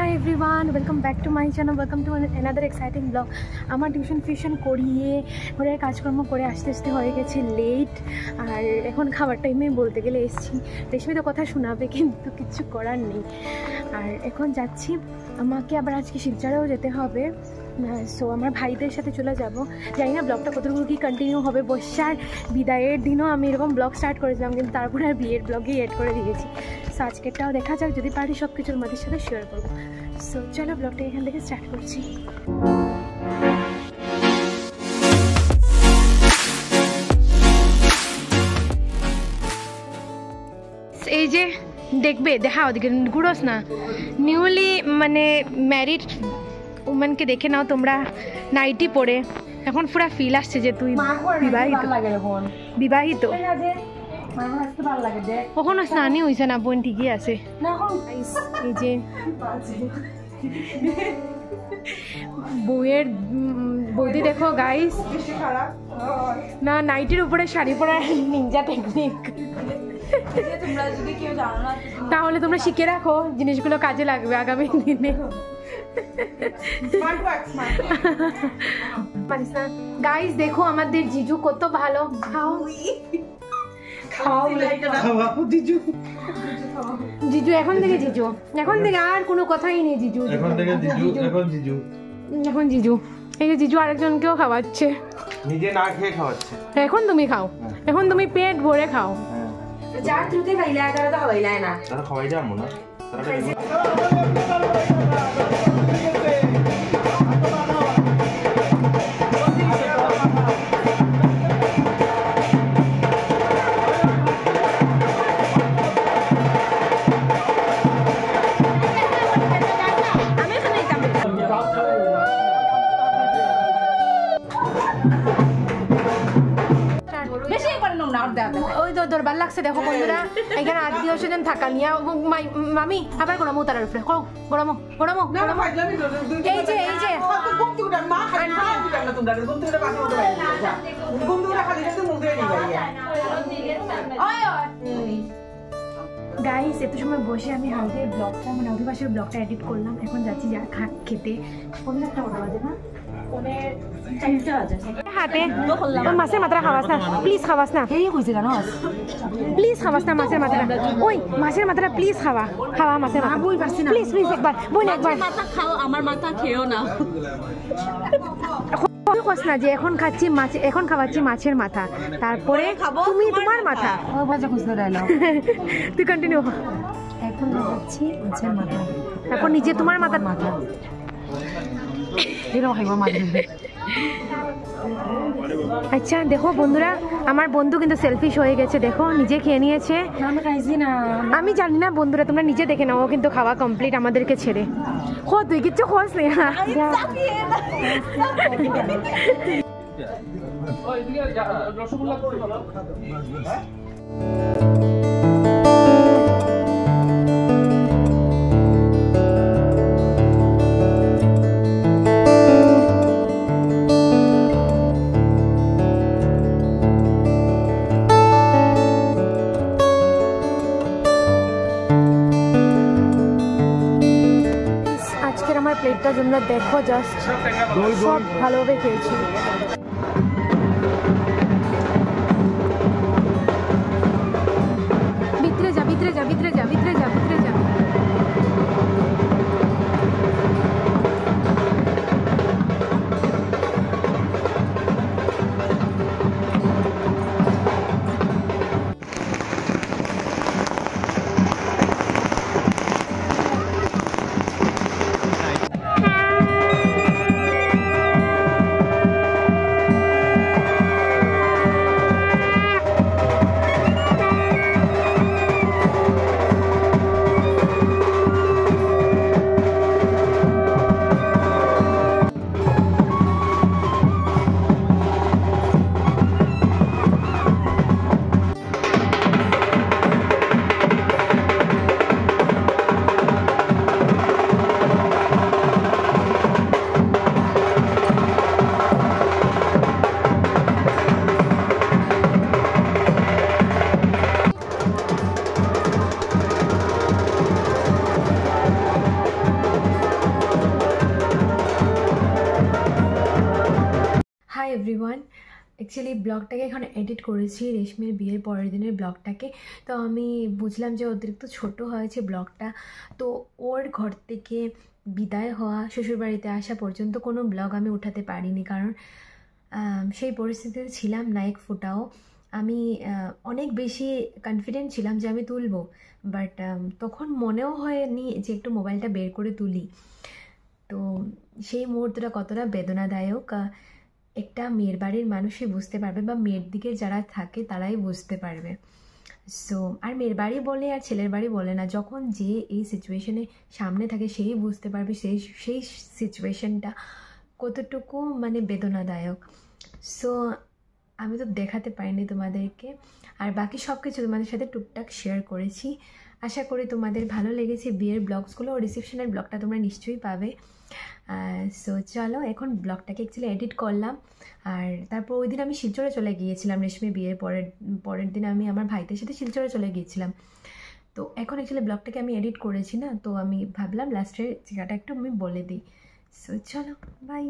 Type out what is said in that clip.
Hi everyone, welcome back to my channel, welcome to another exciting blog. আমার tuition করিয়ে ঘরের কাজকর্ম করে আস্তে আস্তে হয়ে গেছে লেট। আর এখন খাবার টাইমে বলতে গেলে এসেছি। রেশমি তো কথা শোনাবে, কিন্তু কিছু করার নেই। আর এখন যাচ্ছি, আমাকে আবার আজকে শিলচরেও যেতে হবে। সো আমার ভাইদের সাথে চলে যাব। জানি না ব্লগটা কতটুকু কি কন্টিনিউ হবে। বর্ষার বিদায়ের দিনও আমি এরকম ব্লগ স্টার্ট করেছিলাম, কিন্তু তারপরে আর বিয়ের ব্লগই এড করে দিয়েছি। সো আজকেরটাও দেখা যাক, যদি পারি সব কিছু আমাদের সাথে শেয়ার করবো। সো চলো ব্লগটা এখান থেকে স্টার্ট করছি। এই যে দেখবে, দেখা ওদিকে ঘুরোস না, নিউলি মানে ম্যারিড উমেনকে দেখে নাও তোমরা নাইটি পরে। এখন পুরা ফিল আসছে যে তুই বিবাহিত। কখনো স্নানই হয়েছে না বোন, ঠিকই আছে। এই যে বউয়ের বৌদি দেখো গাইস, না নাইটির উপরে শাড়ি পরা নিনজা টেকনিক। তাহলে তোমরা শিখে রাখো, জিনিসগুলো কাজে লাগবে আগামী দিনে। গাইস দেখো আমাদের জিজু কত ভালো। খাও খাও জিজু, এখন থেকে জিজু, এখন থেকে আর কোনো কথাই নেই জিজু, এখন থেকে জিজু, এখন জিজু, এখন জিজু। এই যে জিজু আরেকজনকেও খাওয়াচ্ছে, নিজে না খেয়ে খাওয়াচ্ছে। এখন তুমি খাও, এখন তুমি পেট ভরে খাও। যার থ্রুতে খাইলা তারা তো খাওয়াইলা না, তারা খাওয়াই যাবো না। ওই তো দরবার লাগছে দেখো বন্ধুরা, এখানে আত্মীয় স্বজন থাকা নিয়ে মামি আবার গরমও তার উপরে গরমও গরমও। এই যে এই যে গাইস, এত সময় বসে আমি হালকা ব্লগটা মানে অধিবাসের ব্লগটা এডিট করলাম। এখন যাচ্ছি যা খেতে। একটা কথা বাজে না, হাতে মাছের মাত্রা খাওয়াস না প্লিজ, খাওয়াস না প্লিজ, খাওয়াস না মাছের মাত্রা। ওই মাছের মাত্রা প্লিজ খাওয়া, খাওয়া মাছের মাথা প্লিজ প্লিজ, একবার বোন একবার খাও, আমার মাথা খেও না। কস না যে এখন খাচ্ছি মাছ, এখন খাওয়াচ্ছি মাছের মাথা, তারপরে তুমি তোমার মাথা। তুই কন্টিনিউ। এখন খাচ্ছি মাছের মাথা, এখন নিজে তোমার মাথার মাথা। আচ্ছা দেখো বন্ধুরা, আমার বন্ধু কিন্তু সেলফিশ হয়ে গেছে, দেখো নিজে খেয়ে নিয়েছে। আমি জানি না বন্ধুরা, তোমরা নিজে দেখে নাও, কিন্তু খাওয়া কমপ্লিট আমাদেরকে ছেড়ে। ও তুই কিচ্ছু খোঁজ নেই। আমার প্লেটটা তোমরা দেখো, জাস্ট সব ভালোভাবে খেয়েছি। ভিতরে যা ভিতরে যা ভিতরে যা ভিতরে যা ভিতরে যা। এভরিওয়ান, অ্যাকচুয়ালি ব্লগটাকে এখন এডিট করেছি রেশমির বিয়ের পরের দিনের ব্লগটাকে। তো আমি বুঝলাম যে অতিরিক্ত ছোট হয়েছে ব্লগটা, তো ওর ঘর থেকে বিদায় হওয়া, শ্বশুরবাড়িতে আসা পর্যন্ত কোনো ব্লগ আমি উঠাতে পারিনি, কারণ সেই পরিস্থিতিতে ছিলাম না এক ফোঁটাও। আমি অনেক বেশি কনফিডেন্ট ছিলাম যে আমি তুলবো, বাট তখন মনেও হয়নি যে একটু মোবাইলটা বের করে তুলি। তো সেই মুহূর্তটা কতটা বেদনাদায়ক একটা মেয়ের বাড়ির মানুষই বুঝতে পারবে, বা মেয়ের দিকে যারা থাকে তারাই বুঝতে পারবে। সো আর মেয়ের বাড়ি বলে আর ছেলের বাড়ি বলে না, যখন যে এই সিচুয়েশনে সামনে থাকে সেই বুঝতে পারবে সেই সেই সিচুয়েশনটা কতটুকু মানে বেদনাদায়ক। সো আমি তো দেখাতে পারিনি তোমাদেরকে, আর বাকি সব কিছু তোমাদের সাথে টুকটাক শেয়ার করেছি। আশা করি তোমাদের ভালো লেগেছে বিয়ের ব্লগসগুলো, ও রিসেপশনের ব্লগটা তোমরা নিশ্চয়ই পাবে। সো চলো, এখন ব্লগটাকে অ্যাকচুয়ালি এডিট করলাম। আর তারপর ওই দিন আমি শিলচরে চলে গিয়েছিলাম, রেশমি বিয়ের পরের দিন আমি আমার ভাইদের সাথে শিলচরে চলে গিয়েছিলাম। তো এখন অ্যাকচুয়ালি ব্লগটাকে আমি এডিট করেছি না, তো আমি ভাবলাম লাস্টের জায়গাটা একটু আমি বলে দিই। সো চলো, বাই।